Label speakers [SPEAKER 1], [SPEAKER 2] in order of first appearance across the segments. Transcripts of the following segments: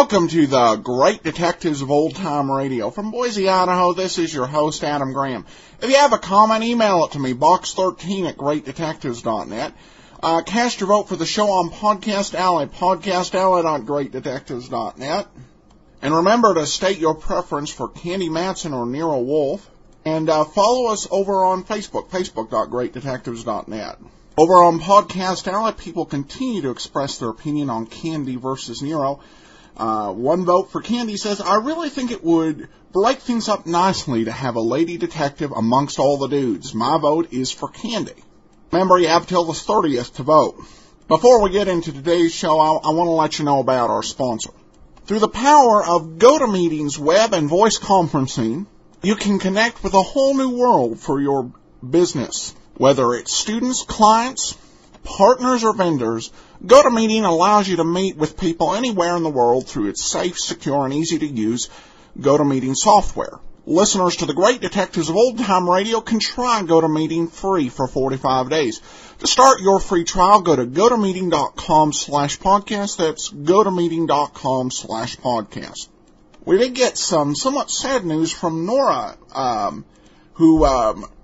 [SPEAKER 1] Welcome to the Great Detectives of Old Time Radio. From Boise, Idaho, this is your host, Adam Graham. If you have a comment, email it to me, box13@greatdetectives.net. Cast your vote for the show on Podcast Alley, podcastalley.greatdetectives.net. And remember to state your preference for Candy Matson or Nero Wolfe. And follow us over on Facebook, facebook.greatdetectives.net. Over on Podcast Alley, people continue to express their opinion on Candy versus Nero. One vote for Candy says, I really think it would break things up nicely to have a lady detective amongst all the dudes. My vote is for Candy. Remember, you have till the 30th to vote. Before we get into today's show, I want to let you know about our sponsor. Through the power of GoToMeeting's web and voice conferencing, you can connect with a whole new world for your business. Whether it's students, clients, partners, or vendors, GoToMeeting allows you to meet with people anywhere in the world through its safe, secure, and easy-to-use GoToMeeting software. Listeners to the Great Detectives of Old Time Radio can try GoToMeeting free for 45 days. To start your free trial, go to gotomeeting.com/podcast. That's gotomeeting.com/podcast. We did get some somewhat sad news from Nora, who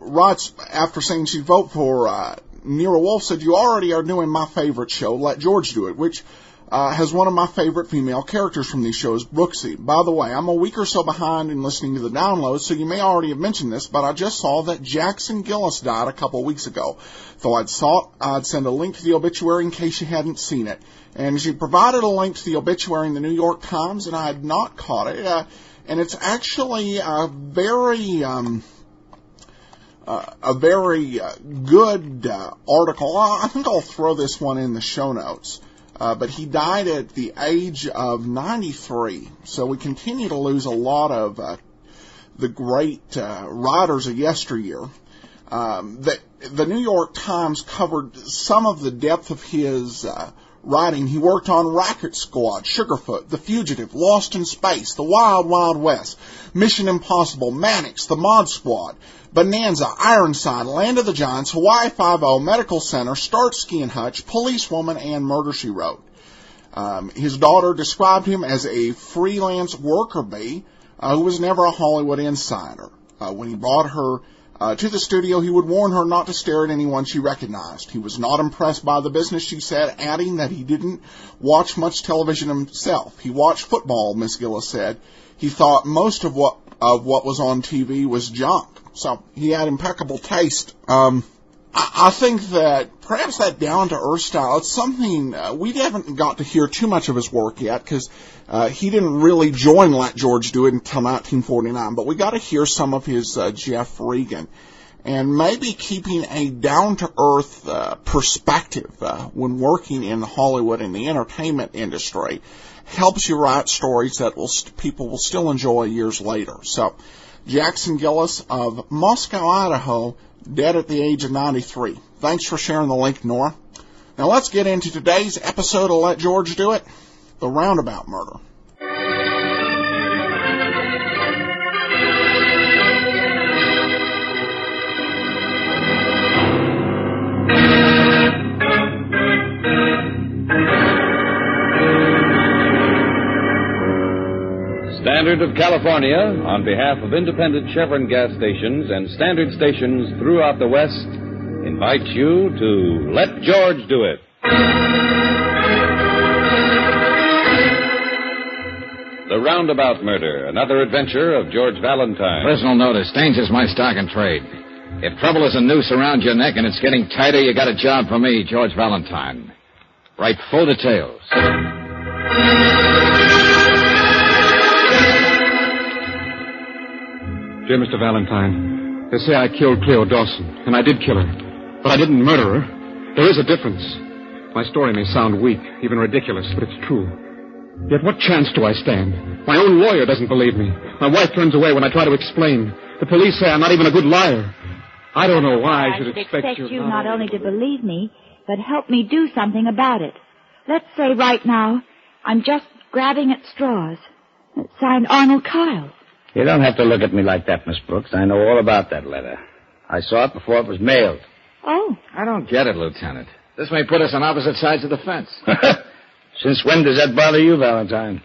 [SPEAKER 1] writes, after saying she'd vote for Nero Wolfe, said, you already are doing my favorite show, Let George Do It, which has one of my favorite female characters from these shows, Brooksy. By the way, I'm a week or so behind in listening to the downloads, so you may already have mentioned this, but I just saw that Jackson Gillis died a couple of weeks ago. So I'd send a link to the obituary in case you hadn't seen it. And she provided a link to the obituary in the New York Times, and I had not caught it. And it's actually a very good article. I think I'll throw this one in the show notes. But he died at the age of 93. So we continue to lose a lot of the great writers of yesteryear. The New York Times covered some of the depth of his writing. He worked on Racket Squad, Sugarfoot, The Fugitive, Lost in Space, The Wild Wild West, Mission Impossible, Mannix, The Mod Squad, Bonanza, Ironside, Land of the Giants, Hawaii Five-0, Medical Center, Starsky and Hutch, Policewoman, and Murder, She Wrote. His daughter described him as a freelance worker bee who was never a Hollywood insider. When he brought her to the studio, he would warn her not to stare at anyone she recognized. He was not impressed by the business, she said, adding that he didn't watch much television himself. He watched football, Miss Gillis said. He thought most of what was on TV was junk. So he had impeccable taste. I think that perhaps that down-to-earth style, it's something we haven't got to hear too much of his work yet because he didn't really join Let George Do It until 1949. But we got to hear some of his Jeff Regan. And maybe keeping a down-to-earth perspective when working in Hollywood and the entertainment industry helps you write stories that people will still enjoy years later. So Jackson Gillis of Moscow, Idaho, dead at the age of 93. Thanks for sharing the link, Nora. Now let's get into today's episode of Let George Do It, the Roundabout murder.
[SPEAKER 2] Standard of California, on behalf of independent Chevron gas stations and Standard stations throughout the West, invites you to Let George Do It. The Roundabout Murder, another adventure of George Valentine.
[SPEAKER 3] Personal notice, danger's my stock and trade. If trouble is a noose around your neck and it's getting tighter, you got a job for me, George Valentine. Write full details.
[SPEAKER 4] Dear Mr. Valentine, they say I killed Cleo Dawson, and I did kill her. But I didn't murder her. There is a difference. My story may sound weak, even ridiculous, but it's true. Yet what chance do I stand? My own lawyer doesn't believe me. My wife turns away when I try to explain. The police say I'm not even a good liar. I don't know why I should expect
[SPEAKER 5] you not only to believe me, but help me do something about it. Let's say right now, I'm just grabbing at straws. It's signed Arnold Kyle.
[SPEAKER 6] You don't have to look at me like that, Miss Brooks. I know all about that letter. I saw it before it was mailed.
[SPEAKER 5] Oh.
[SPEAKER 3] I don't get it, Lieutenant. This may put us on opposite sides of the fence.
[SPEAKER 6] Since when does that bother you, Valentine?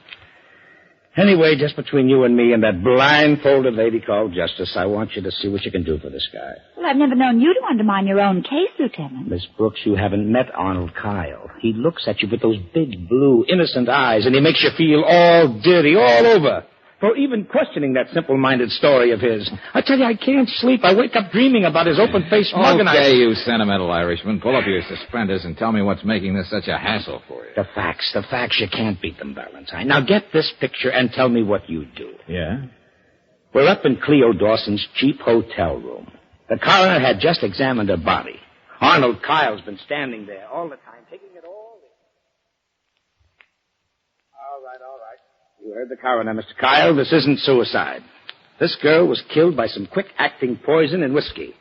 [SPEAKER 6] Anyway, just between you and me and that blindfolded lady called Justice, I want you to see what you can do for this guy.
[SPEAKER 5] Well, I've never known you to undermine your own case, Lieutenant.
[SPEAKER 6] Miss Brooks, you haven't met Arnold Kyle. He looks at you with those big, blue, innocent eyes, and he makes you feel all dirty, all over. For even questioning that simple-minded story of his. I tell you, I can't sleep. I wake up dreaming about his open-faced mug and
[SPEAKER 3] Okay, you sentimental Irishman. Pull up your suspenders and tell me what's making this such a hassle for you.
[SPEAKER 6] The facts, you can't beat them, Valentine. Now get this picture and tell me what you do.
[SPEAKER 3] Yeah?
[SPEAKER 6] We're up in Cleo Dawson's cheap hotel room. The coroner had just examined her body. Arnold Kyle's been standing there all the time, taking it all in. All right. You heard the coroner, Mr. Kyle. This isn't suicide. This girl was killed by some quick-acting poison in whiskey.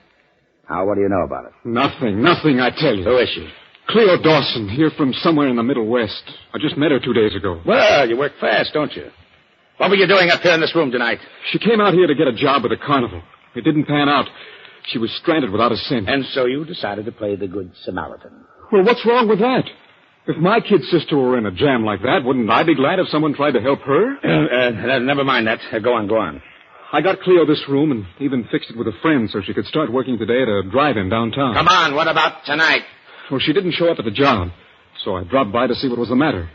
[SPEAKER 6] Now, what do you know about it?
[SPEAKER 4] Nothing, I tell you.
[SPEAKER 6] Who is she?
[SPEAKER 4] Cleo Dawson, here from somewhere in the Middle West. I just met her 2 days ago.
[SPEAKER 6] Well, you work fast, don't you? What were you doing up here in this room tonight?
[SPEAKER 4] She came out here to get a job at a carnival. It didn't pan out. She was stranded without a cent.
[SPEAKER 6] And so you decided to play the Good Samaritan.
[SPEAKER 4] Well, what's wrong with that? If my kid sister were in a jam like that, wouldn't I be glad if someone tried to help her?
[SPEAKER 6] Never mind that. Go on.
[SPEAKER 4] I got Cleo this room and even fixed it with a friend so she could start working today at a drive-in downtown.
[SPEAKER 6] Come on, what about tonight?
[SPEAKER 4] Well, she didn't show up at the job, so I dropped by to see what was the matter.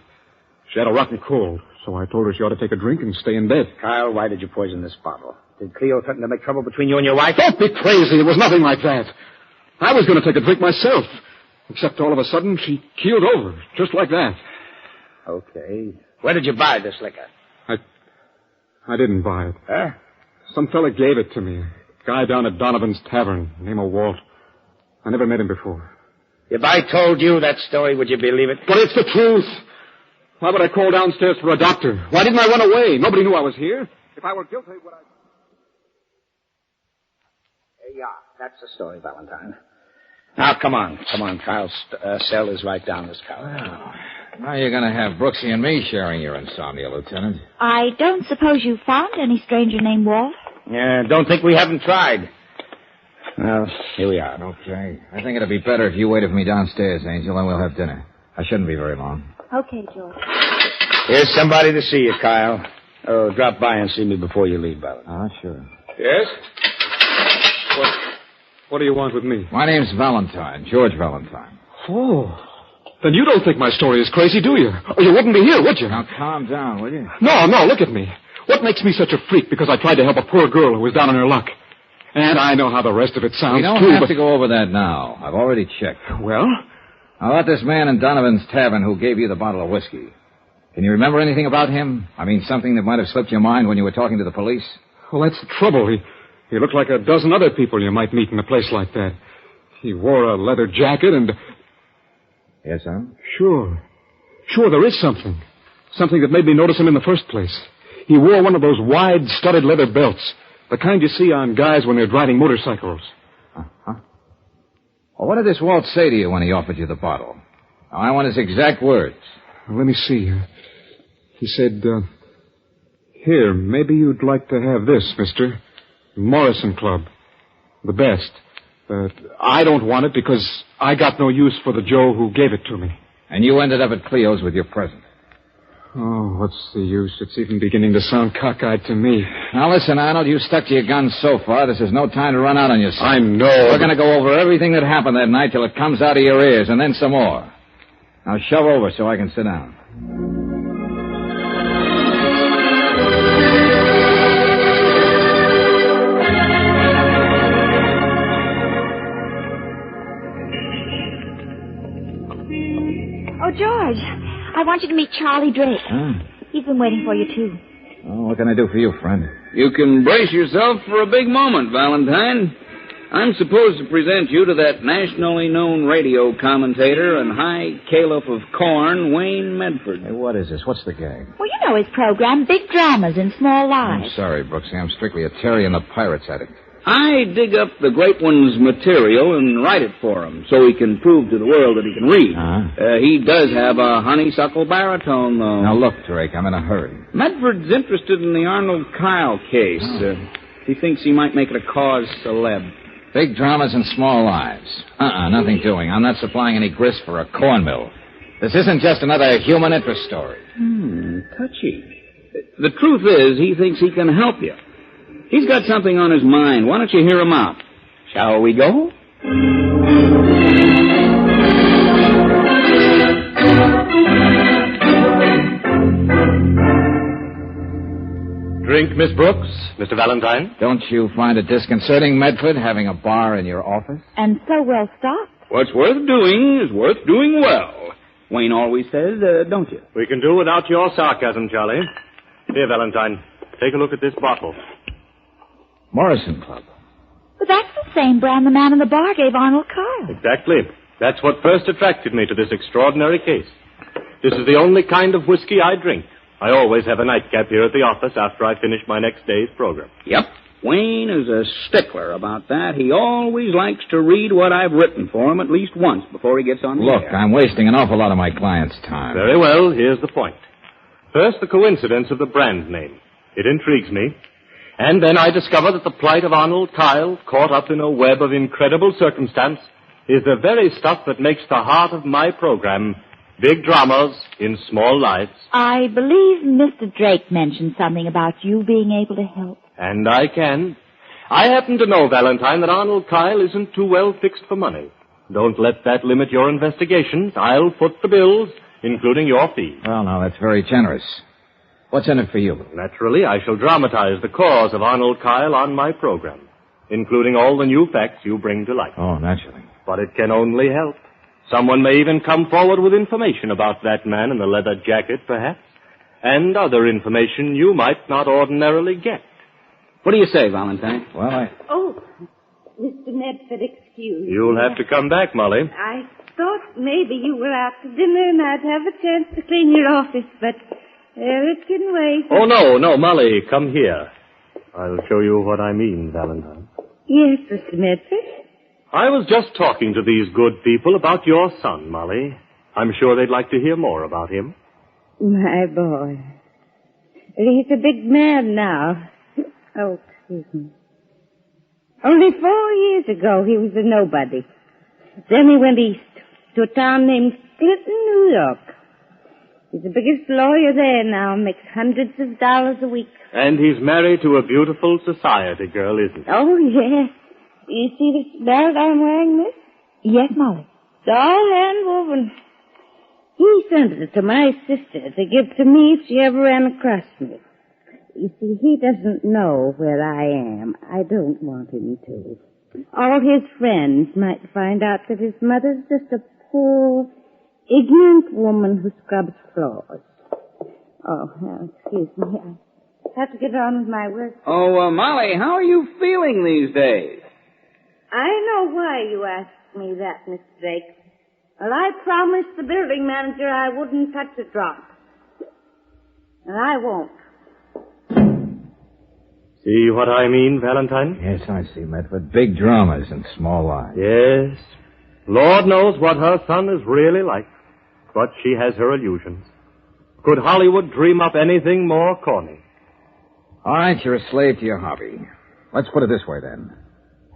[SPEAKER 4] She had a rotten cold, so I told her she ought to take a drink and stay in bed.
[SPEAKER 6] Kyle, why did you poison this bottle? Did Cleo threaten to make trouble between you and your wife?
[SPEAKER 4] Don't be crazy. It was nothing like that. I was going to take a drink myself. Except all of a sudden, she keeled over, just like that.
[SPEAKER 6] Okay. Where did you buy this liquor?
[SPEAKER 4] I didn't buy it.
[SPEAKER 6] Huh?
[SPEAKER 4] Some fella gave it to me. A guy down at Donovan's Tavern, name of Walt. I never met him before.
[SPEAKER 6] If I told you that story, would you believe it?
[SPEAKER 4] But it's the truth. Why would I call downstairs for a doctor? Why didn't I run away? Nobody knew I was here. If I were guilty, would I...
[SPEAKER 6] Yeah, that's the story, Valentine. Now, come on. Kyle's cell is right down this corridor.
[SPEAKER 3] Well, now you're going to have Brooksy and me sharing your insomnia, Lieutenant.
[SPEAKER 5] I don't suppose you found any stranger named Walt?
[SPEAKER 6] Yeah, don't think we haven't tried. Well, here we are.
[SPEAKER 3] Okay. I think it'd be better if you waited for me downstairs, Angel, and we'll have dinner. I shouldn't be very long.
[SPEAKER 5] Okay, George.
[SPEAKER 6] Here's somebody to see you, Kyle. Oh, drop by and see me before you leave, Valentine.
[SPEAKER 3] Sure.
[SPEAKER 4] Yes? What do you want with me?
[SPEAKER 3] My name's Valentine, George Valentine.
[SPEAKER 4] Oh. Then you don't think my story is crazy, do you? Or you wouldn't be here, would you?
[SPEAKER 3] Now, calm down, will you?
[SPEAKER 4] No, look at me. What makes me such a freak because I tried to help a poor girl who was down on her luck? And I know how the rest of it sounds,
[SPEAKER 3] We don't have to go over that now. I've already checked.
[SPEAKER 4] Well?
[SPEAKER 3] How about this man in Donovan's Tavern who gave you the bottle of whiskey? Can you remember anything about him? I mean, something that might have slipped your mind when you were talking to the police?
[SPEAKER 4] Well, that's the trouble. He looked like a dozen other people you might meet in a place like that. He wore a leather jacket and...
[SPEAKER 3] Yes, sir?
[SPEAKER 4] Sure, there is something. Something that made me notice him in the first place. He wore one of those wide, studded leather belts. The kind you see on guys when they're driving motorcycles.
[SPEAKER 3] Uh-huh. Well, what did this Walt say to you when he offered you the bottle? Now, I want his exact words.
[SPEAKER 4] Let me see. He said, here, maybe you'd like to have this, mister. Morrison Club. The best. I don't want it because I got no use for the Joe who gave it to me.
[SPEAKER 3] And you ended up at Cleo's with your present.
[SPEAKER 4] Oh, what's the use? It's even beginning to sound cockeyed to me.
[SPEAKER 3] Now, listen, Arnold, you've stuck to your guns so far. This is no time to run out on yourself.
[SPEAKER 4] I know.
[SPEAKER 3] We're going to go over everything that happened that night till it comes out of your ears, and then some more. Now, shove over so I can sit down.
[SPEAKER 5] Oh, George, I want you to meet Charlie Drake.
[SPEAKER 3] Huh?
[SPEAKER 5] He's been waiting for you, too.
[SPEAKER 3] Oh, what can I do for you, friend?
[SPEAKER 7] You can brace yourself for a big moment, Valentine. I'm supposed to present you to that nationally known radio commentator and high caliph of corn, Wayne Medford.
[SPEAKER 3] Hey, what is this? What's the gag?
[SPEAKER 5] Well, you know his program, Big Dramas in Small
[SPEAKER 3] I'm
[SPEAKER 5] Lives.
[SPEAKER 3] sorry, Brooksy. I'm strictly a Terry and the Pirates addict.
[SPEAKER 7] I dig up the great one's material and write it for him so he can prove to the world that he can read.
[SPEAKER 3] Uh-huh.
[SPEAKER 7] He does have a honeysuckle baritone, though.
[SPEAKER 3] Now, look, Drake, I'm in a hurry.
[SPEAKER 7] Medford's interested in the Arnold Kyle case. He thinks he might make it a cause celeb.
[SPEAKER 3] Big dramas and small lives. Nothing doing. I'm not supplying any grist for a corn mill. This isn't just another human interest story.
[SPEAKER 7] Touchy. The truth is, he thinks he can help you. He's got something on his mind. Why don't you hear him out? Shall we go?
[SPEAKER 8] Drink, Miss Brooks, Mr. Valentine.
[SPEAKER 3] Don't you find it disconcerting, Medford, having a bar in your office?
[SPEAKER 5] And so well stocked.
[SPEAKER 7] What's worth doing is worth doing well. Wayne always says, don't you?
[SPEAKER 8] We can do without your sarcasm, Charlie. Here, Valentine, take a look at this bottle.
[SPEAKER 3] Morrison Club.
[SPEAKER 5] But that's the same brand the man in the bar gave Arnold Kyle.
[SPEAKER 8] Exactly. That's what first attracted me to this extraordinary case. This is the only kind of whiskey I drink. I always have a nightcap here at the office after I finish my next day's program.
[SPEAKER 7] Yep. Wayne is a stickler about that. He always likes to read what I've written for him at least once before he gets on the
[SPEAKER 3] Look,
[SPEAKER 7] air.
[SPEAKER 3] I'm wasting an awful lot of my clients' time.
[SPEAKER 8] Very well, here's the point. First, the coincidence of the brand name. It intrigues me. And then I discover that the plight of Arnold Kyle, caught up in a web of incredible circumstance, is the very stuff that makes the heart of my program big dramas in small lives.
[SPEAKER 5] I believe Mr. Drake mentioned something about you being able to help.
[SPEAKER 8] And I can. I happen to know, Valentine, that Arnold Kyle isn't too well fixed for money. Don't let that limit your investigations. I'll foot the bills, including your fee.
[SPEAKER 3] Well, now, that's very generous. What's in it for you?
[SPEAKER 8] Naturally, I shall dramatize the cause of Arnold Kyle on my program, including all the new facts you bring to light.
[SPEAKER 3] Oh, naturally.
[SPEAKER 8] But it can only help. Someone may even come forward with information about that man in the leather jacket, perhaps, and other information you might not ordinarily get.
[SPEAKER 7] What do you say, Valentine?
[SPEAKER 3] Well,
[SPEAKER 9] Oh, Mr. Medford, excuse me.
[SPEAKER 8] You'll have to come back, Molly.
[SPEAKER 9] I thought maybe you were out to dinner and I'd have a chance to clean your office, but it can wait.
[SPEAKER 8] Oh, no, Molly, come here. I'll show you what I mean, Valentine.
[SPEAKER 9] Yes, Mr. Medford.
[SPEAKER 8] I was just talking to these good people about your son, Molly. I'm sure they'd like to hear more about him.
[SPEAKER 9] My boy. He's a big man now. Oh, excuse me. Only 4 years ago, he was a nobody. Then he went east to a town named Clinton, New York. He's the biggest lawyer there now, makes hundreds of dollars a week.
[SPEAKER 8] And he's married to a beautiful society girl, isn't he?
[SPEAKER 9] Oh, yes. You see this belt I'm wearing, miss?
[SPEAKER 5] Yes, Molly.
[SPEAKER 9] It's all hand-woven. He sent it to my sister to give to me if she ever ran across me. You see, he doesn't know where I am. I don't want him to. All his friends might find out that his mother's just a poor, ignorant woman who scrubs floors. Oh, now, excuse me. I have to get on with my work.
[SPEAKER 7] Oh, Molly, how are you feeling these days?
[SPEAKER 9] I know why you asked me that, Miss Drake. Well, I promised the building manager I wouldn't touch a drop. And I won't.
[SPEAKER 8] See what I mean, Valentine?
[SPEAKER 3] yes, I see, Medford. Big dramas and small lives.
[SPEAKER 8] Yes. Lord knows what her son is really like. But she has her illusions. Could Hollywood dream up anything more corny?
[SPEAKER 3] All right, you're a slave to your hobby. Let's put it this way, then.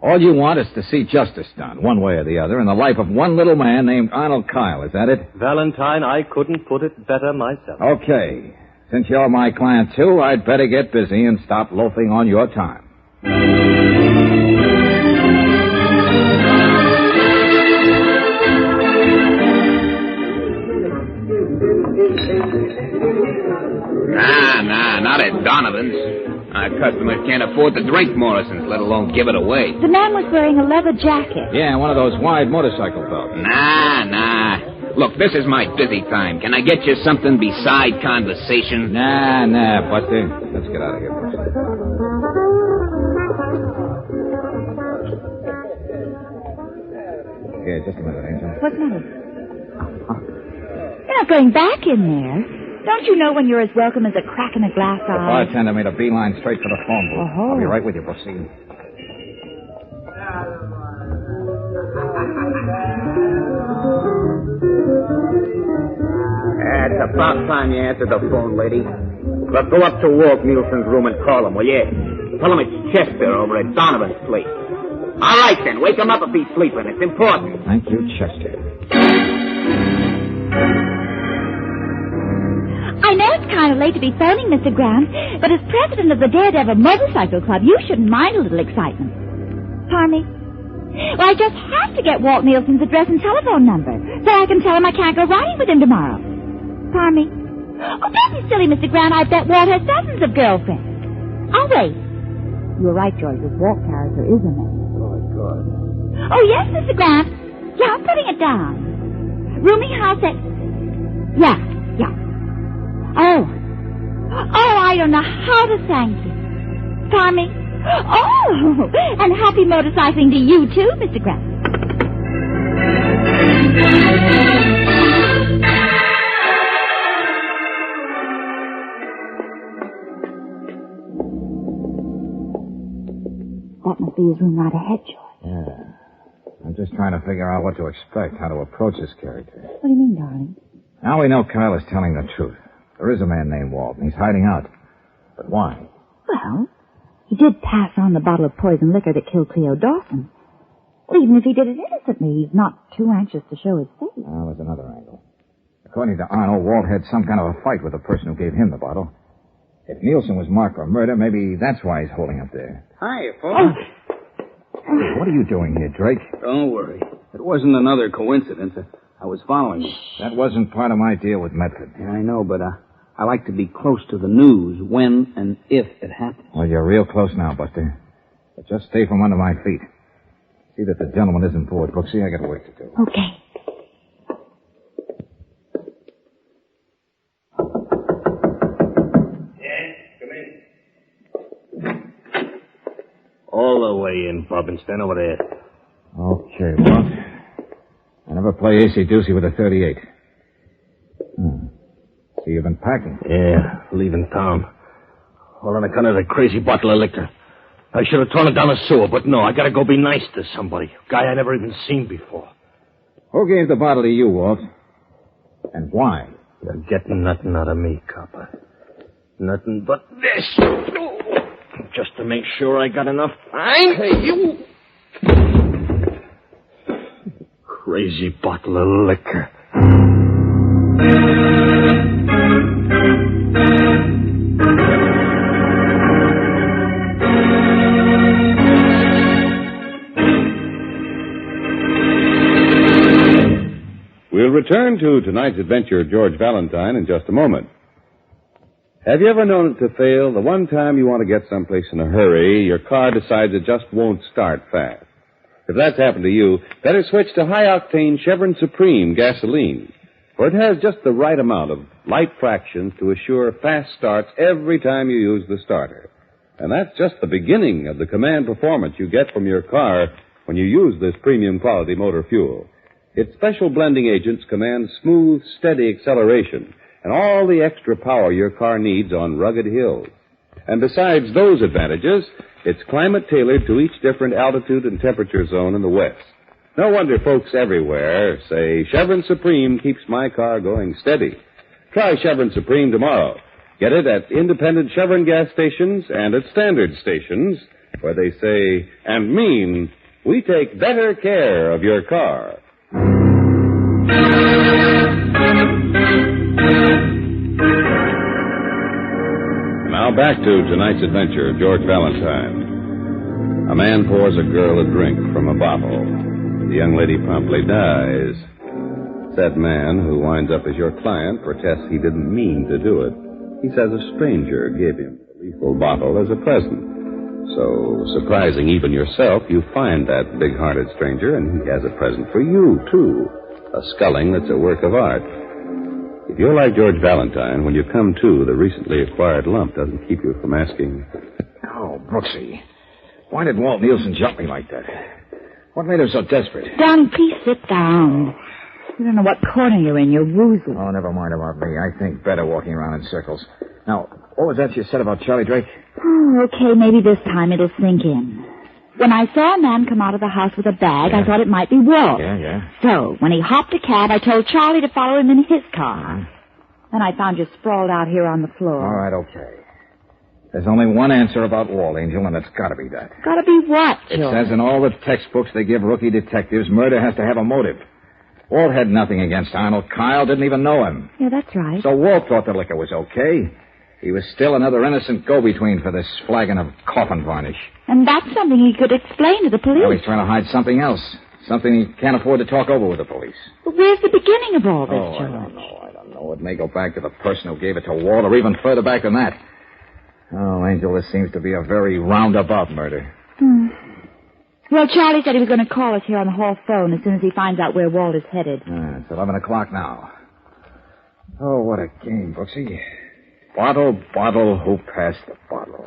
[SPEAKER 3] All you want is to see justice done, one way or the other, in the life of one little man named Arnold Kyle. Is that it?
[SPEAKER 8] Valentine, I couldn't put it better myself.
[SPEAKER 3] Okay. Since you're my client, too, I'd better get busy and stop loafing on your time.
[SPEAKER 10] Nah, not at Donovan's. Our customers can't afford to drink Morrison's, let alone give it away.
[SPEAKER 5] The man was wearing a leather jacket.
[SPEAKER 3] Yeah, one of those wide motorcycle belts.
[SPEAKER 10] Nah. Look, this is my busy time. Can I get you something beside conversation?
[SPEAKER 3] Nah, Buster. Let's get out of here first. Yeah, just a minute, Angel.
[SPEAKER 5] What's the matter? You're not going back in there. Don't you know when you're as welcome as a crack in a glass
[SPEAKER 3] The
[SPEAKER 5] eye?
[SPEAKER 3] bartender made a beeline straight for the phone booth.
[SPEAKER 5] Oh.
[SPEAKER 3] I'll be right with you, proceed.
[SPEAKER 6] It's about time you answered the phone, lady. Look, go up to Walt Nielsen's room and call him, will you? Tell him it's Chester over at Donovan's place. All right, then. Wake him up if he's sleeping. It's important.
[SPEAKER 3] Thank you, Chester.
[SPEAKER 5] Inez, kind of late to be phoning, Mr. Grant, but as president of the Daredevil Motorcycle Club, you shouldn't mind a little excitement. Pardon me? Well, I just have to get Walt Nielsen's address and telephone number so I can tell him I can't go riding with him tomorrow. Pardon me? Oh, don't be silly, Mr. Grant. I bet Walt has dozens of girlfriends. I'll wait. You were right, George. This Walt character is a man.
[SPEAKER 3] Good.
[SPEAKER 5] Oh, yes, Mr. Grant. Yeah, I'm putting it down. Rooming house at... Yeah. Oh, I don't know how to thank you. Pardon me? Oh, and happy motorcycling to you, too, Mr. Grant. That must be his room right ahead, George.
[SPEAKER 3] Yeah. I'm just trying to figure out what to expect, how to approach this character.
[SPEAKER 5] What do you mean, darling?
[SPEAKER 3] Now we know Kyle is telling the truth. There is a man named Walt, and he's hiding out. But why?
[SPEAKER 5] Well, he did pass on the bottle of poison liquor that killed Cleo Dawson. Well, even if he did it innocently, he's not too anxious to show his face.
[SPEAKER 3] Well, there's another angle. According to Arnold, Walt had some kind of a fight with the person who gave him the bottle. If Nielsen was marked for murder, maybe that's why he's holding up there.
[SPEAKER 7] Hi, folks.
[SPEAKER 3] Hey, what are you doing here, Drake?
[SPEAKER 7] Don't worry. It wasn't another coincidence. I was following you.
[SPEAKER 3] That wasn't part of my deal with Medford.
[SPEAKER 7] Yeah, I know, but I like to be close to the news when and if it happens.
[SPEAKER 3] Well, you're real close now, Buster. But just stay from under my feet. See that the gentleman isn't bored, Brooksy. I got work to do.
[SPEAKER 5] Okay.
[SPEAKER 11] All the way in, Bobbin. Stand over there.
[SPEAKER 3] Okay, Walt. I never play AC-doocy with a 38. So you've been packing?
[SPEAKER 11] Yeah, leaving town. All on account of the crazy bottle of liquor. I should have thrown it down the sewer, but no, I gotta go be nice to somebody. A guy I never even seen before.
[SPEAKER 3] Who gave the bottle to you, Walt? And why?
[SPEAKER 11] You're getting nothing out of me, copper. Nothing but this. Just to make sure I got enough time. Hey, you... Crazy bottle of liquor.
[SPEAKER 2] We'll return to tonight's adventure of George Valentine in just a moment. Have you ever known it to fail? The one time you want to get someplace in a hurry, your car decides it just won't start fast. If that's happened to you, better switch to high-octane Chevron Supreme gasoline, for it has just the right amount of light fractions to assure fast starts every time you use the starter. And that's just the beginning of the command performance you get from your car when you use this premium quality motor fuel. Its special blending agents command smooth, steady acceleration and all the extra power your car needs on rugged hills. And besides those advantages, it's climate-tailored to each different altitude and temperature zone in the West. No wonder folks everywhere say Chevron Supreme keeps my car going steady. Try Chevron Supreme tomorrow. Get it at independent Chevron gas stations and at standard stations, where they say and mean, we take better care of your car. Now back to tonight's adventure of George Valentine. A man pours a girl a drink from a bottle. The young lady promptly dies. Said man, who winds up as your client, protests he didn't mean to do it. He says a stranger gave him the lethal bottle as a present. So, surprising even yourself, you find that big-hearted stranger, and he has a present for you, too. A sculling that's a work of art. If you're like George Valentine, when you come to, the recently acquired lump doesn't keep you from asking...
[SPEAKER 3] Oh, Brooksy, why did Walt Nielsen jump me like that? What made him so desperate?
[SPEAKER 5] Darling, please sit down. You don't know what corner you're in. You're woozled.
[SPEAKER 3] Oh, never mind about me. I think better walking around in circles. Now, what was that you said about Charlie Drake?
[SPEAKER 5] Oh, okay, maybe this time it'll sink in. When I saw a man come out of the house with a bag, I thought it might be Walt.
[SPEAKER 3] Yeah.
[SPEAKER 5] So, when he hopped a cab, I told Charlie to follow him in his car. Then I found you sprawled out here on the floor.
[SPEAKER 3] All right, okay. There's only one answer about Walt, Angel, and it's got to be that.
[SPEAKER 5] Got to be what,
[SPEAKER 3] It
[SPEAKER 5] George?
[SPEAKER 3] says in all the textbooks they give rookie detectives, murder has to have a motive. Walt had nothing against Arnold Kyle, didn't even know him.
[SPEAKER 5] Yeah, that's right.
[SPEAKER 3] So Walt thought the liquor was okay. He was still another innocent go-between for this flagon of coffin varnish.
[SPEAKER 5] And that's something he could explain to the police.
[SPEAKER 3] Now he's trying to hide something else. Something he can't afford to talk over with the police.
[SPEAKER 5] But where's the beginning of all this, George?
[SPEAKER 3] I don't know. It may go back to the person who gave it to Walt, or even further back than that. Oh, Angel, this seems to be a very roundabout murder.
[SPEAKER 5] Well, Charlie said he was going to call us here on the hall phone as soon as he finds out where Walt is headed.
[SPEAKER 3] It's 11 o'clock now. Oh, what a game, Brooksy. Bottle, bottle, who passed the bottle?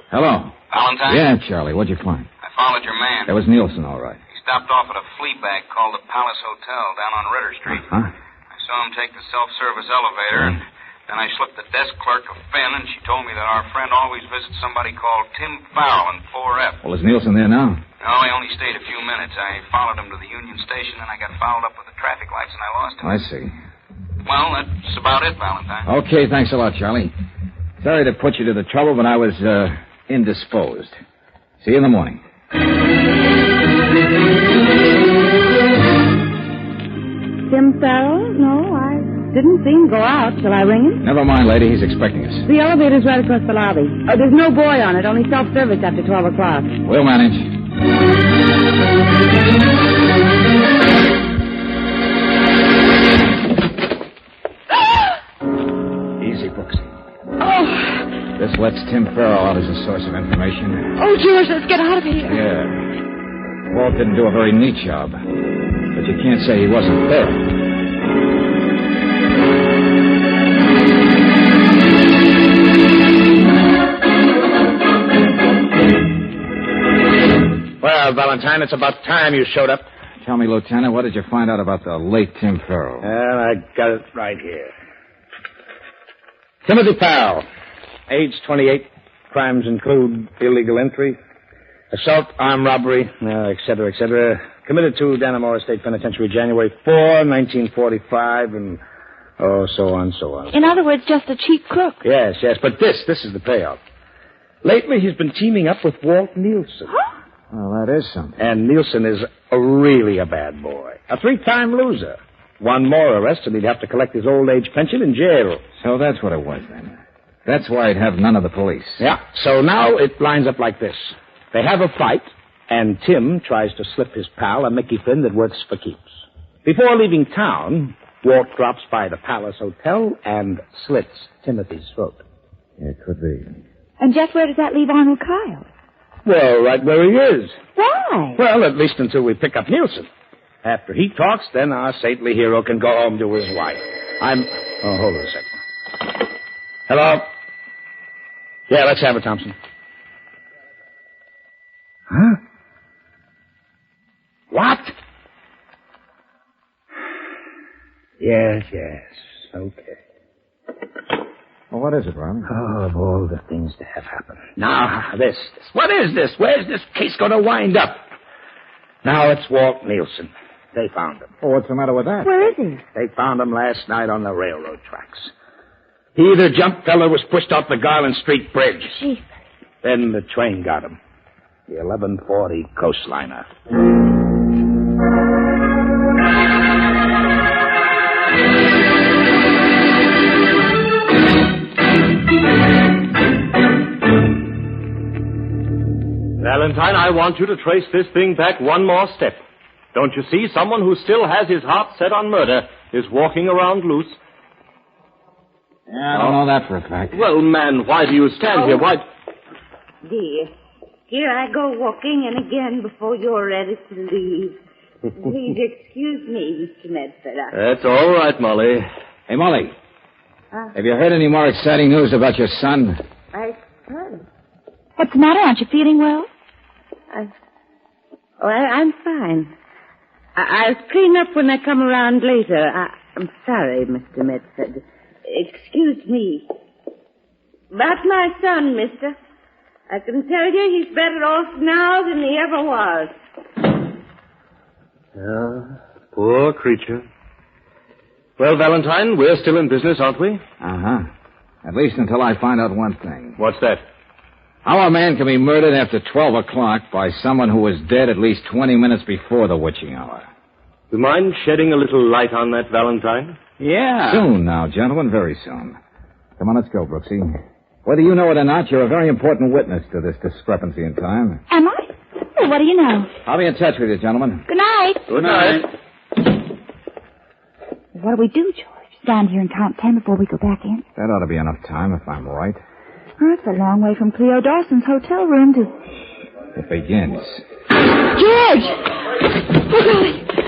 [SPEAKER 3] Hello.
[SPEAKER 12] Valentine?
[SPEAKER 3] Yeah, Charlie. What'd you find?
[SPEAKER 12] I followed your man.
[SPEAKER 3] That was Nielsen, all right.
[SPEAKER 12] He stopped off at a flea bag called the Palace Hotel down on Ritter Street.
[SPEAKER 3] Huh?
[SPEAKER 12] I saw him take the self-service elevator, and then I slipped the desk clerk a fin, and she told me that our friend always visits somebody called Tim Farrell in 4F.
[SPEAKER 3] Well, is Nielsen there now?
[SPEAKER 12] No, he only stayed a few minutes. I followed him to the Union Station, and I got fouled up with the traffic lights, and I lost him.
[SPEAKER 3] I see.
[SPEAKER 12] Well, that's about it, Valentine.
[SPEAKER 3] Okay, thanks a lot, Charlie. Sorry to put you to the trouble, but I was, indisposed. See you in the morning.
[SPEAKER 9] Tim Farrell? No, I didn't see him go out. Shall I ring him?
[SPEAKER 3] Never mind, lady. He's expecting us.
[SPEAKER 9] The elevator's right across the lobby. Oh, there's no boy on it, only self-service after 12 o'clock.
[SPEAKER 3] We'll manage. Easy, Brooksy.
[SPEAKER 5] Oh.
[SPEAKER 3] This lets Tim Farrell out as a source of information.
[SPEAKER 5] Oh, George, let's get out of here.
[SPEAKER 3] Yeah. Walt didn't do a very neat job. But you can't say he wasn't there.
[SPEAKER 6] Well, Valentine, it's about time you showed up.
[SPEAKER 3] Tell me, Lieutenant, what did you find out about the late Tim Farrell?
[SPEAKER 6] Well, I got it right here. Timothy Farrell, age 28. Crimes include illegal entry, assault, armed robbery, et cetera, et cetera. Committed to Dannemora State Penitentiary January 4, 1945, and so on, so on.
[SPEAKER 5] In other words, just a cheap crook.
[SPEAKER 6] Yes, but this is the payoff. Lately, he's been teaming up with Walt Nielsen.
[SPEAKER 5] Huh?
[SPEAKER 3] Well, that is something.
[SPEAKER 6] And Nielsen is really a bad boy. A 3-time loser. One more arrest, and he'd have to collect his old age pension in jail.
[SPEAKER 3] So that's what it was, then. That's why he'd have none of the police.
[SPEAKER 6] Yeah, so now it lines up like this. They have a fight, and Tim tries to slip his pal a Mickey Finn that works for keeps. Before leaving town, Walt drops by the Palace Hotel and slits Timothy's throat.
[SPEAKER 3] Yeah, it could be.
[SPEAKER 5] And just where does that leave Arnold Kyle?
[SPEAKER 6] Well, right where he is.
[SPEAKER 5] Why?
[SPEAKER 6] Well, at least until we pick up Nielsen. After he talks, then our saintly hero can go home to his wife. Oh, hold on a second. Hello? Yeah, let's have it, Thompson. Huh? What? Yes. Okay.
[SPEAKER 3] Well, what is it, Ronnie?
[SPEAKER 6] Oh, of all the things that have happened. Now, this. What is this? Where's this case going to wind up? Now it's Walt Nielsen. They found him.
[SPEAKER 3] Oh, what's the matter with that?
[SPEAKER 5] Where is he?
[SPEAKER 6] They found him last night on the railroad tracks. He either jumped or was pushed off the Garland Street Bridge.
[SPEAKER 5] Jeez.
[SPEAKER 6] Then the train got him. The 1140 Coastliner.
[SPEAKER 8] Valentine, I want you to trace this thing back one more step. Don't you see? Someone who still has his heart set on murder is walking around loose.
[SPEAKER 3] Yeah, I don't know that for a fact.
[SPEAKER 8] Well, man, why do you stand here? Why...
[SPEAKER 9] Dear, here I go walking, and again before you're ready to leave. Please excuse me, Mr. Medford.
[SPEAKER 8] That's all right, Molly.
[SPEAKER 3] Hey, Molly. Have you heard any more exciting news about your son?
[SPEAKER 9] I heard.
[SPEAKER 5] What's the matter? Aren't you feeling well?
[SPEAKER 9] I'm fine. I'll clean up when I come around later. I'm sorry, Mr. Medford. Excuse me. About my son, mister. I can tell you he's better off now than he ever was.
[SPEAKER 8] Poor creature. Well, Valentine, we're still in business, aren't we?
[SPEAKER 3] Uh-huh. At least until I find out one thing.
[SPEAKER 8] What's that?
[SPEAKER 3] How a man can be murdered after 12 o'clock by someone who was dead at least 20 minutes before the witching hour.
[SPEAKER 8] You mind shedding a little light on that, Valentine?
[SPEAKER 7] Yeah.
[SPEAKER 3] Soon now, gentlemen, very soon. Come on, let's go, Brooksy. Whether you know it or not, you're a very important witness to this discrepancy in time.
[SPEAKER 5] Am I? Well, what do you know?
[SPEAKER 3] I'll be in touch with you, gentlemen.
[SPEAKER 5] Good night.
[SPEAKER 7] Good night.
[SPEAKER 5] What do we do, George? Stand here and count 10 before we go back in?
[SPEAKER 3] That ought to be enough time, if I'm right.
[SPEAKER 5] Oh, it's a long way from Cleo Dawson's hotel room to...
[SPEAKER 3] It begins.
[SPEAKER 5] George!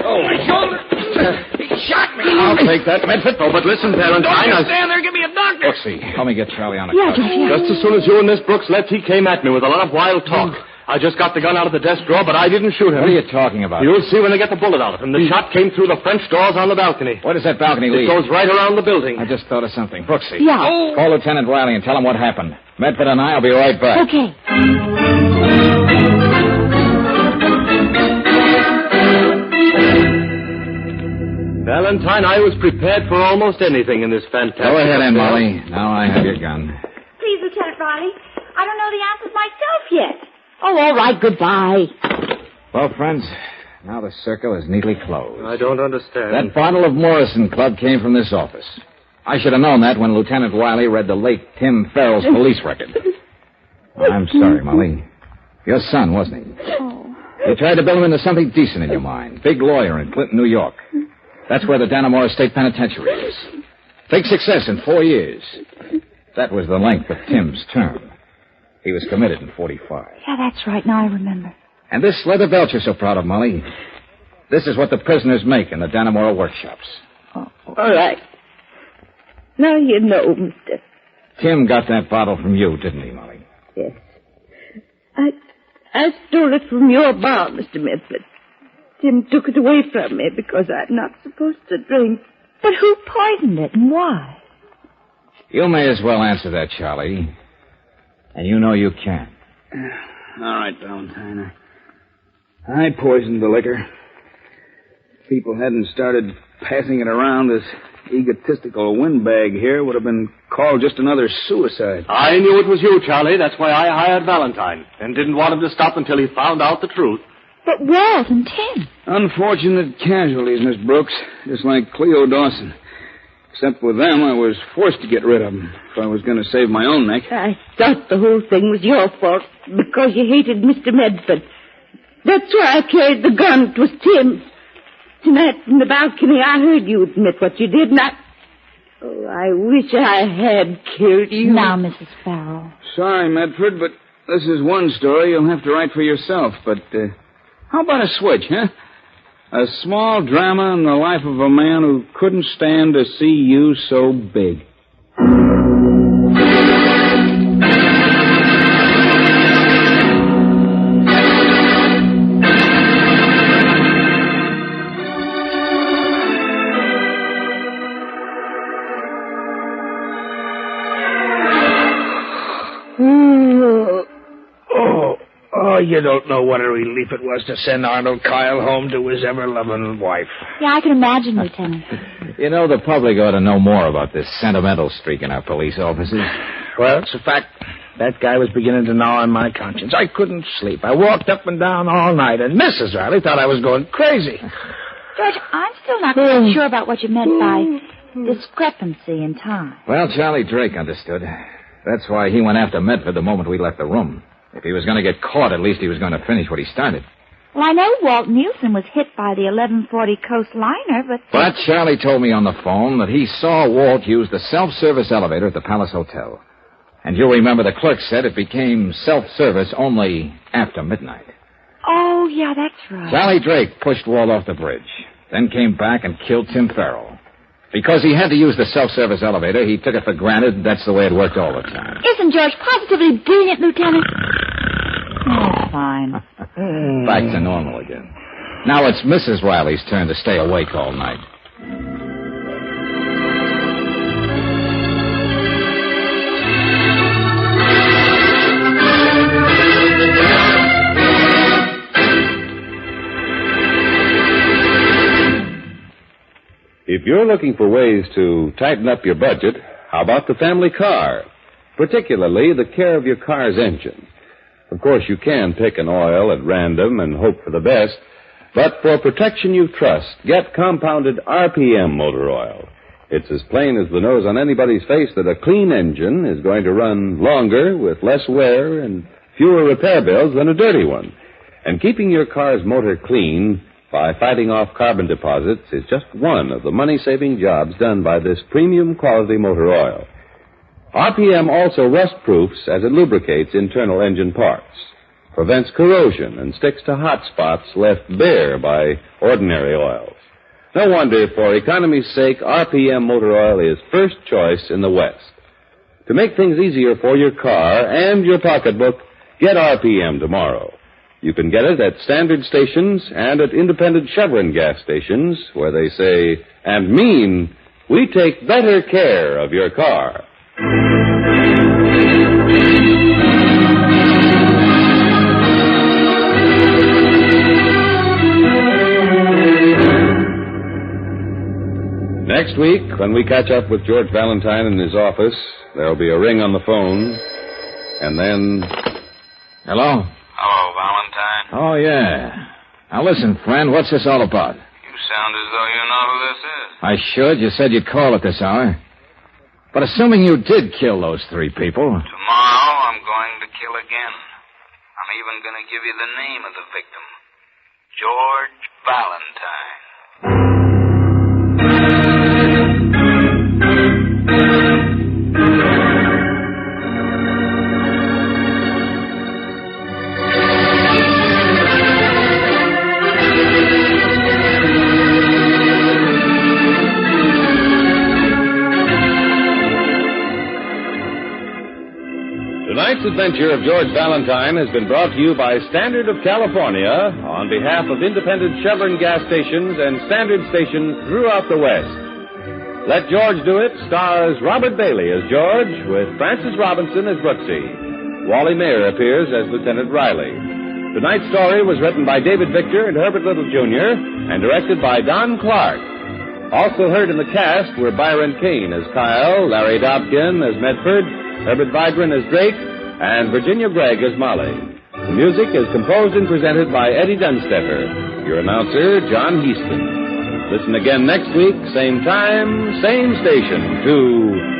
[SPEAKER 10] Oh, my shoulder. He shot me.
[SPEAKER 3] I'll take that, Medford.
[SPEAKER 8] Oh, but listen, Valentine.
[SPEAKER 10] Don't you stand there. Give me a doctor.
[SPEAKER 3] Brooksy, help me get Charlie on the
[SPEAKER 5] Yeah,
[SPEAKER 3] couch.
[SPEAKER 5] George, yeah.
[SPEAKER 8] Just as soon as you and Miss Brooks left, he came at me with a lot of wild talk. I just got the gun out of the desk drawer, but I didn't shoot him.
[SPEAKER 3] What are you talking about?
[SPEAKER 8] You'll see when they get the bullet out of him. The shot came through the French doors on the balcony.
[SPEAKER 3] Where does that balcony lead?
[SPEAKER 8] It goes right around the building.
[SPEAKER 3] I just thought of something. Brooksy.
[SPEAKER 5] Yeah.
[SPEAKER 3] Call Lieutenant Riley and tell him what happened. Medford and I'll be right back.
[SPEAKER 5] Okay.
[SPEAKER 8] Valentine, I was prepared for almost anything in this fantastic...
[SPEAKER 3] Go ahead, Aunt
[SPEAKER 8] affair.
[SPEAKER 3] Molly. Now I have your gun.
[SPEAKER 5] Please, Lieutenant Riley. I don't know the answers myself yet. Oh, all right. Goodbye.
[SPEAKER 3] Well, friends, now the circle is neatly closed.
[SPEAKER 8] I don't understand.
[SPEAKER 3] That bottle of Morrison Club came from this office. I should have known that when Lieutenant Riley read the late Tim Farrell's police record. I'm sorry, Molly. Your son, wasn't he?
[SPEAKER 5] Oh.
[SPEAKER 3] You tried to build him into something decent in your mind. Big lawyer in Clinton, New York. That's where the Dannemora State Penitentiary is. Big success in 4 years. That was the length of Tim's term. He was committed in 45.
[SPEAKER 5] Yeah, that's right. Now I remember.
[SPEAKER 3] And this leather belt you're so proud of, Molly, this is what the prisoners make in the Dannemora workshops.
[SPEAKER 9] Oh, all right. Now you know, mister.
[SPEAKER 3] Tim got that bottle from you, didn't he, Molly?
[SPEAKER 9] Yes. I stole it from your bar, Mr. Medford. Tim took it away from me because I'm not supposed to drink.
[SPEAKER 5] But who poisoned it and why?
[SPEAKER 3] You may as well answer that, Charlie. And you know you can.
[SPEAKER 7] All right, Valentine. I poisoned the liquor. If people hadn't started passing it around, this egotistical windbag here would have been called just another suicide.
[SPEAKER 8] I knew it was you, Charlie. That's why I hired Valentine. And didn't want him to stop until he found out the truth.
[SPEAKER 5] But Walt and Tim.
[SPEAKER 7] Unfortunate casualties, Miss Brooks. Just like Cleo Dawson. Except with them, I was forced to get rid of them if I was going to save my own neck.
[SPEAKER 9] I thought the whole thing was your fault because you hated Mr. Medford. That's why I carried the gun. It was Tim. Tonight from the balcony, I heard you admit what you did, and Oh, I wish I had killed you.
[SPEAKER 5] Now, Mrs. Farrell.
[SPEAKER 7] Sorry, Medford, but this is one story you'll have to write for yourself. But how about a switch, huh? A small drama in the life of a man who couldn't stand to see you so big.
[SPEAKER 11] Oh, you don't know what a relief it was to send Arnold Kyle home to his ever-loving wife.
[SPEAKER 5] Yeah, I can imagine, Lieutenant.
[SPEAKER 3] You know, the public ought to know more about this sentimental streak in our police officers.
[SPEAKER 11] Well, it's a fact. That guy was beginning to gnaw on my conscience. I couldn't sleep. I walked up and down all night, and Mrs. Riley thought I was going crazy.
[SPEAKER 5] George, I'm still not quite sure about what you meant by discrepancy in time.
[SPEAKER 3] Well, Charlie Drake understood. That's why he went after Medford the moment we left the room. If he was going to get caught, at least he was going to finish what he started.
[SPEAKER 5] Well, I know Walt Nielsen was hit by the 1140 Coast liner, but...
[SPEAKER 3] But Charlie told me on the phone that he saw Walt use the self-service elevator at the Palace Hotel. And you'll remember the clerk said it became self-service only after midnight.
[SPEAKER 5] Oh, yeah, that's right.
[SPEAKER 3] Charlie Drake pushed Walt off the bridge, then came back and killed Tim Farrell. Because he had to use the self-service elevator, he took it for granted that's the way it worked all the time.
[SPEAKER 5] Isn't George positively brilliant, Lieutenant? Oh, fine.
[SPEAKER 3] Back to normal again. Now it's Mrs. Riley's turn to stay awake all night.
[SPEAKER 2] If you're looking for ways to tighten up your budget, how about the family car? Particularly the care of your car's engine. Of course, you can pick an oil at random and hope for the best, but for protection you trust, get compounded RPM motor oil. It's as plain as the nose on anybody's face that a clean engine is going to run longer with less wear and fewer repair bills than a dirty one. And keeping your car's motor clean by fighting off carbon deposits is just one of the money-saving jobs done by this premium quality motor oil. RPM also rust-proofs as it lubricates internal engine parts, prevents corrosion, and sticks to hot spots left bare by ordinary oils. No wonder, for economy's sake, RPM motor oil is first choice in the West. To make things easier for your car and your pocketbook, get RPM tomorrow. You can get it at standard stations and at independent Chevron gas stations where they say and mean, we take better care of your car. Next week, when we catch up with George Valentine in his office, there'll be a ring on the phone, and then...
[SPEAKER 3] Hello?
[SPEAKER 12] Hello, Valentine.
[SPEAKER 3] Oh, yeah. Now, listen, friend, what's this all about?
[SPEAKER 12] You sound as though you know who this is.
[SPEAKER 3] I should. You said you'd call at this hour. But assuming you did kill those 3 people...
[SPEAKER 12] Tomorrow, I'm going to kill again. I'm even going to give you the name of the victim. George Valentine.
[SPEAKER 2] Tonight's adventure of George Valentine has been brought to you by Standard of California on behalf of independent Chevron gas stations and Standard stations throughout the West. Let George Do It stars Robert Bailey as George with Francis Robinson as Brooksy. Wally Mayer appears as Lieutenant Riley. Tonight's story was written by David Victor and Herbert Little, Jr. and directed by Don Clark. Also heard in the cast were Byron Kane as Kyle, Larry Dobkin as Medford, Herbert Vigran as Drake, and Virginia Gregg as Molly. The music is composed and presented by Eddie Dunstetter. Your announcer, John Heaston. Listen again next week, same time, same station, to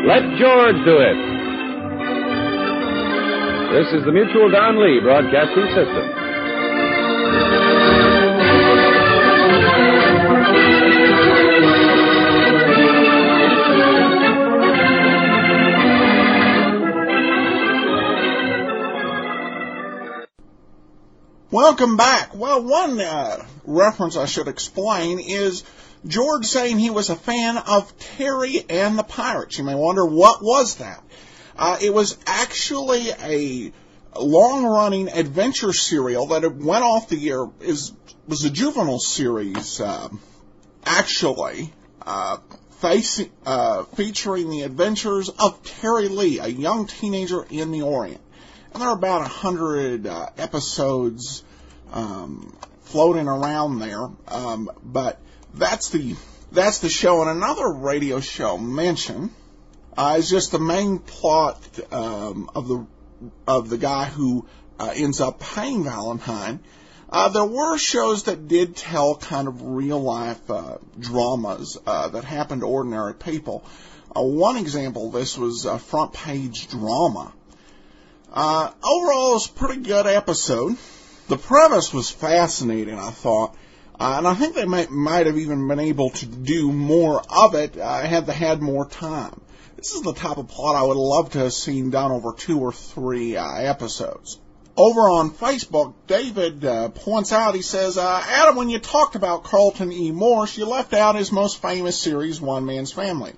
[SPEAKER 2] Let George Do It. This is the Mutual Don Lee Broadcasting System.
[SPEAKER 1] Welcome back. Well, one reference I should explain is George saying he was a fan of Terry and the Pirates. You may wonder, what was that? It was actually a long-running adventure serial that went off the air. Was a juvenile series, actually, featuring the adventures of Terry Lee, a young teenager in the Orient. And there are about 100 episodes floating around there, but that's the show. And another radio show mentioned is just the main plot of the guy who ends up paying Valentine. There were shows that did tell kind of real life dramas that happened to ordinary people. One example of this was Front Page Drama. Overall, it was a pretty good episode. The premise was fascinating, I thought, and I think they might have even been able to do more of it had they had more time. This is the type of plot I would love to have seen done over 2 or 3 episodes. Over on Facebook, David points out, he says, Adam, when you talked about Carlton E. Morse, you left out his most famous series, One Man's Family.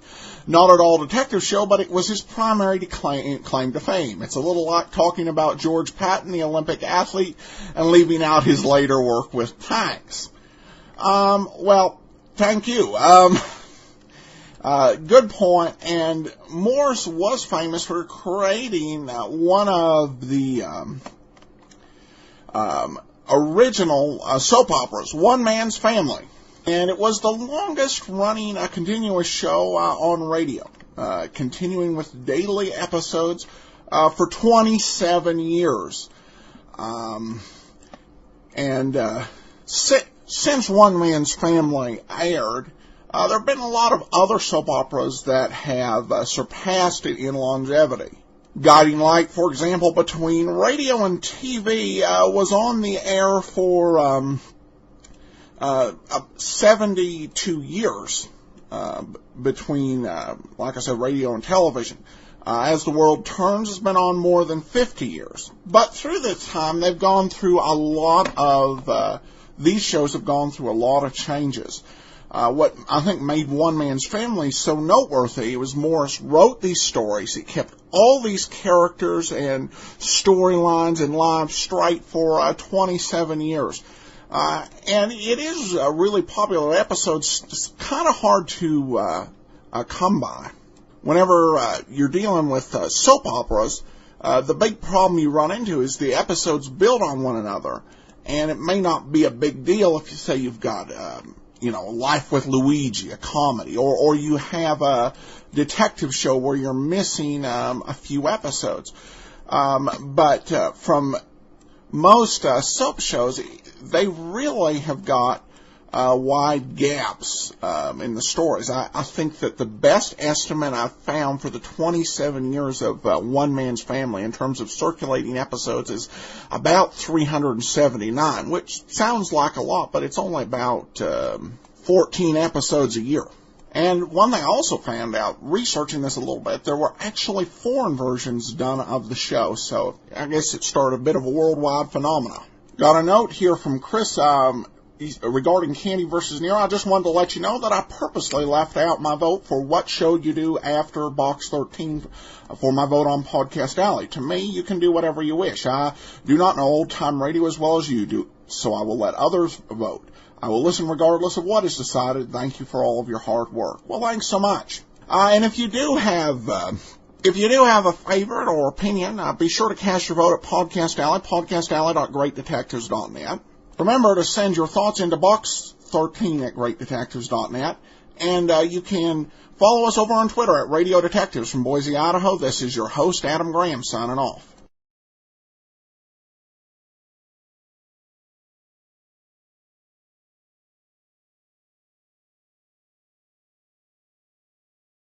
[SPEAKER 1] Not at all detective show, but it was his primary claim to fame. It's a little like talking about George Patton, the Olympic athlete, and leaving out his later work with tanks. Well, thank you. Good point. And Morse was famous for creating one of the original soap operas, One Man's Family. And it was the longest running continuous show on radio, continuing with daily episodes for 27 years. Since One Man's Family aired, there have been a lot of other soap operas that have surpassed it in longevity. Guiding Light, for example, between radio and TV, was on the air for 72 years between, like I said, radio and television. As the World Turns has been on more than 50 years. But through this time, they've gone through a lot of, these shows have gone through a lot of changes. What I think made One Man's Family so noteworthy was Morris wrote these stories. He kept all these characters and storylines and lives straight for 27 years. And it is a really popular episode. It's kind of hard to come by. Whenever you're dealing with soap operas, the big problem you run into is the episodes build on one another. And it may not be a big deal if you say you've got Life with Luigi, a comedy, or you have a detective show where you're missing a few episodes. But from most soap shows, they really have got wide gaps in the stories. I think that the best estimate I've found for the 27 years of One Man's Family in terms of circulating episodes is about 379, which sounds like a lot, but it's only about 14 episodes a year. And one thing I also found out, researching this a little bit, there were actually foreign versions done of the show, so I guess it started a bit of a worldwide phenomenon. Got a note here from Chris regarding Candy vs. Nero. I just wanted to let you know that I purposely left out my vote for what show you do after Box 13 for my vote on Podcast Alley. To me, you can do whatever you wish. I do not know old-time radio as well as you do, so I will let others vote. I will listen regardless of what is decided. Thank you for all of your hard work. Well, thanks so much. And if you do have a favorite or opinion, be sure to cast your vote at Podcast Alley, podcastalley.greatdetectives.net. Remember to send your thoughts into Box 13 at greatdetectives.net. And you can follow us over on Twitter at Radio Detectives from Boise, Idaho. This is your host, Adam Graham, signing off.